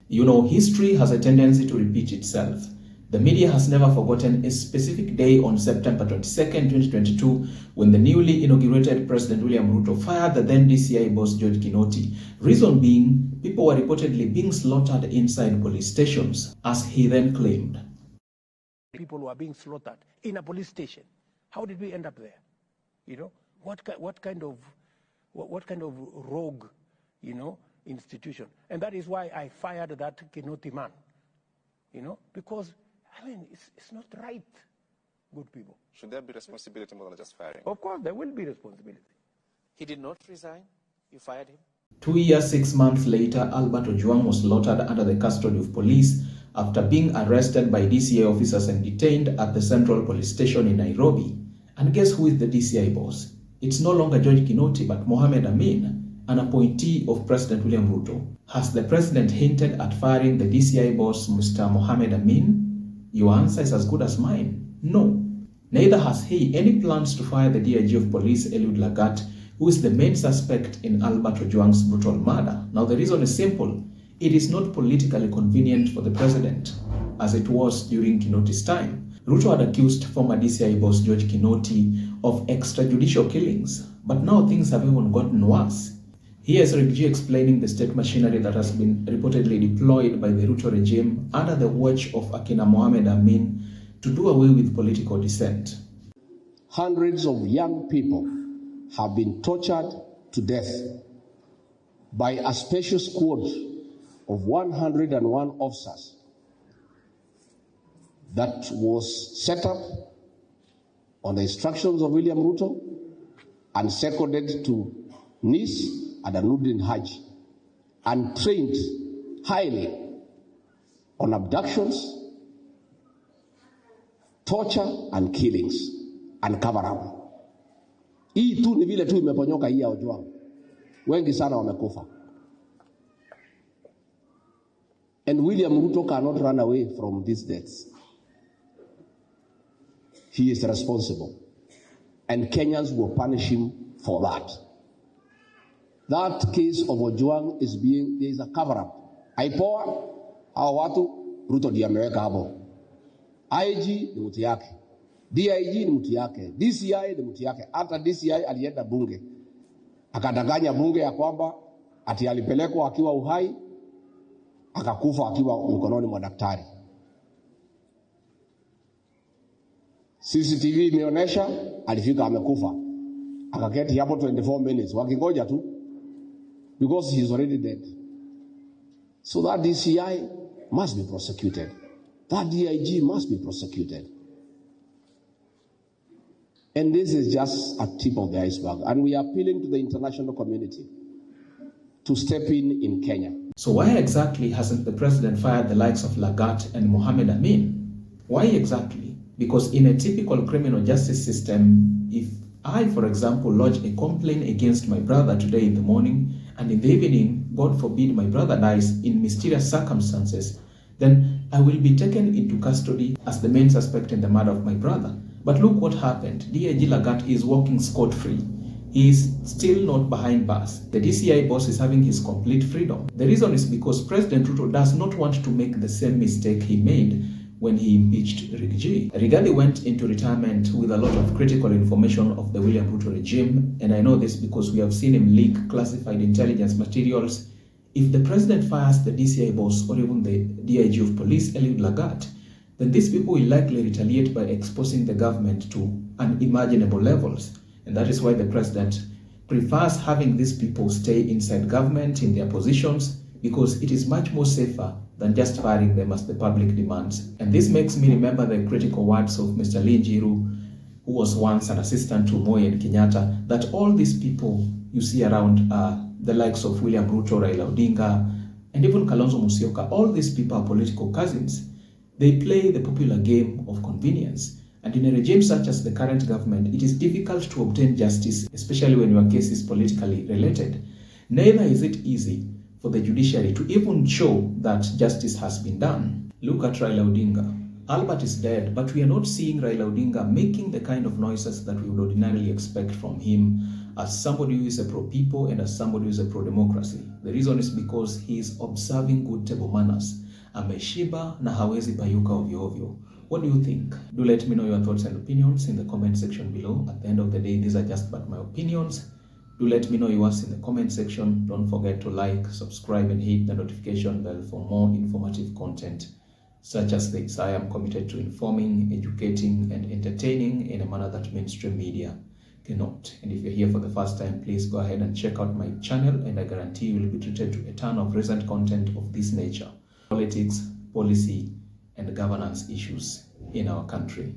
You know, history has a tendency to repeat itself. The media has never forgotten a specific day on September 22nd, 2022, when the newly inaugurated President William Ruto fired the then DCI boss George Kinoti. Reason being, people were reportedly being slaughtered inside police stations, as he then claimed. People were being slaughtered in a police station. How did we end up there? You know, what kind of rogue, you know, institution? And that is why I fired that Kinoti man. You know, because I mean, it's not right, good people. Should there be responsibility more than just firing? Of course, there will be responsibility. He did not resign? You fired him? 2 years, 6 months later, Alberto Jang was slaughtered under the custody of police after being arrested by DCI officers and detained at the Central Police Station in Nairobi. And guess who is the DCI boss? It's no longer George Kinoti, but Mohamed Amin, an appointee of President William Ruto. Has the president hinted at firing the DCI boss, Mr. Mohamed Amin? Your answer is as good as mine. No. Neither has he any plans to fire the DIG of police, Eliud Lagat, who is the main suspect in Alberto Jang's brutal murder. Now the reason is simple. It is not politically convenient for the president, as it was during Kinoti's time. Ruto had accused former DCI boss George Kinoti of extrajudicial killings, but now things have even gotten worse. Here is Rigathi explaining the state machinery that has been reportedly deployed by the Ruto regime under the watch of Akina Mohamed Amin to do away with political dissent. Hundreds of young people have been tortured to death by a special squad of 101 officers that was set up on the instructions of William Ruto and seconded to Nice and Aludin Hajj, and trained highly on abductions, torture and killings and cover-up. Hii tu ni vile tu imeponyoka hii ya Ojwang. Wengi sana wamekufa. And William Ruto cannot run away from these deaths. He is responsible. And Kenyans will punish him for that. That case of Ojwang there is a cover-up. Aipoa, hao watu, Ruto ndiye ameweka hapo. IG ni mtu yake. DIG ni mtu yake. DCI ni mtu yake. Hata DCI alienda bunge. Akadanganya bunge ya kwamba ati alipelekwa akiwa uhai, akakufa akiwa mikononi mwa daktari. Cctv imeonyesha alifika amekufa. Akaketi hapo 24 minutes wakingoja tu, because he is already dead. So that DCI must be prosecuted. That DIG must be prosecuted. And this is just a tip of the iceberg. And we are appealing to the international community to step in Kenya. So why exactly hasn't the president fired the likes of Lagat and Mohamed Amin? Why exactly? Because in a typical criminal justice system, if I, for example, lodge a complaint against my brother today in the morning, and in the evening, God forbid, my brother dies in mysterious circumstances, then I will be taken into custody as the main suspect in the murder of my brother. But look what happened. DIG Lagat is walking scot-free. He is still not behind bars. The DCI boss is having his complete freedom. The reason is because President Ruto does not want to make the same mistake he made when he impeached Rigathi. Rigathi went into retirement with a lot of critical information of the William Ruto regime, and I know this because we have seen him leak classified intelligence materials. If the president fires the DCI boss or even the DIG of police, Eliud Lagat, then these people will likely retaliate by exposing the government to unimaginable levels. And that is why the president prefers having these people stay inside government in their positions, because it is much more safer than just firing them as the public demands. And this makes me remember the critical words of Mr. Lee Njiru, who was once an assistant to Moi and Kenyatta, that all these people you see around the likes of William Ruto, Raila Odinga, and even Kalonzo Musyoka, all these people are political cousins. They play the popular game of convenience. And in a regime such as the current government, it is difficult to obtain justice, especially when your case is politically related. Neither is it easy for the judiciary to even show that justice has been done. Look at Raila Odinga. Albert is dead, but we are not seeing Raila Odinga making the kind of noises that we would ordinarily expect from him as somebody who is a pro-people and as somebody who is a pro-democracy. The reason is because he is observing good table manners. Ameshiba na hawezi payuka ovyo ovyo. What do you think? Do let me know your thoughts and opinions in the comment section below. At the end of the day, these are just but my opinions. Do let me know yours in the comment section. Don't forget to like, subscribe, and hit the notification bell for more informative content such as this. I am committed to informing, educating, and entertaining in a manner that mainstream media cannot. And if you're here for the first time, please go ahead and check out my channel, and I guarantee you will be treated to a ton of recent content of this nature: politics, policy, and governance issues in our country.